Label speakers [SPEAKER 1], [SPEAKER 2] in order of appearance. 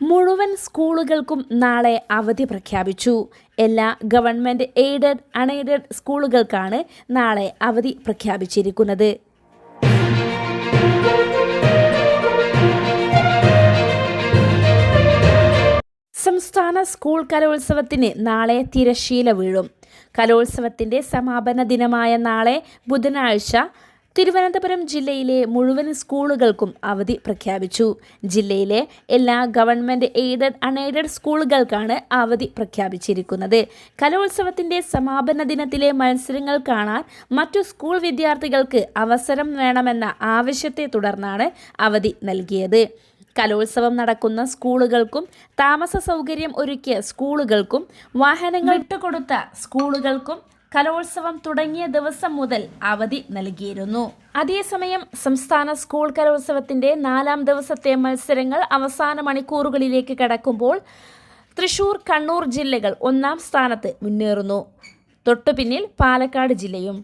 [SPEAKER 1] മുഴുവൻ സ്കൂളുകൾക്കും നാളെ അവധി പ്രഖ്യാപിച്ചു. എല്ലാ ഗവൺമെന്റ് എയ്ഡഡ്, അൺഎയ്ഡഡ് സ്കൂളുകൾക്കാണ് നാളെ അവധി പ്രഖ്യാപിച്ചിരിക്കുന്നത്. സംസ്ഥാന സ്കൂൾ കലോത്സവത്തിന് നാളെ തിരശ്ശീല വീഴും. കലോത്സവത്തിന്റെ സമാപന ദിനമായ നാളെ ബുധനാഴ്ച തിരുവനന്തപുരം ജില്ലയിലെ മുഴുവൻ സ്കൂളുകൾക്കും അവധി പ്രഖ്യാപിച്ചു. ജില്ലയിലെ എല്ലാ ഗവൺമെന്റ് എയ്ഡഡ്, അൺഎയ്ഡഡ് സ്കൂളുകൾക്കാണ് അവധി പ്രഖ്യാപിച്ചിരിക്കുന്നത്. കലോത്സവത്തിന്റെ സമാപന ദിനത്തിലെ മത്സരങ്ങൾ കാണാൻ മറ്റു സ്കൂൾ വിദ്യാർത്ഥികൾക്ക് അവസരം വേണമെന്ന ആവശ്യത്തെ തുടർന്നാണ് അവധി നൽകിയത്. കലോത്സവം നടക്കുന്ന സ്കൂളുകൾക്കും താമസ സൗകര്യം ഒരുക്കിയ സ്കൂളുകൾക്കും വാഹനങ്ങൾ വിട്ടുകൊടുത്ത സ്കൂളുകൾക്കും കലോത്സവം തുടങ്ങിയ ദിവസം മുതൽ അവധി നൽകിയിരുന്നു. അതേസമയം സംസ്ഥാന സ്കൂൾ കലോത്സവത്തിന്റെ 4ാം ദിവസത്തെ മത്സരങ്ങൾ അവസാന മണിക്കൂറുകളിലേക്ക് കടക്കുമ്പോൾ തൃശൂർ, കണ്ണൂർ ജില്ലകൾ 1ാം സ്ഥാനത്ത് മുന്നേറുന്നു. തൊട്ടുപിന്നിൽ പാലക്കാട് ജില്ലയും.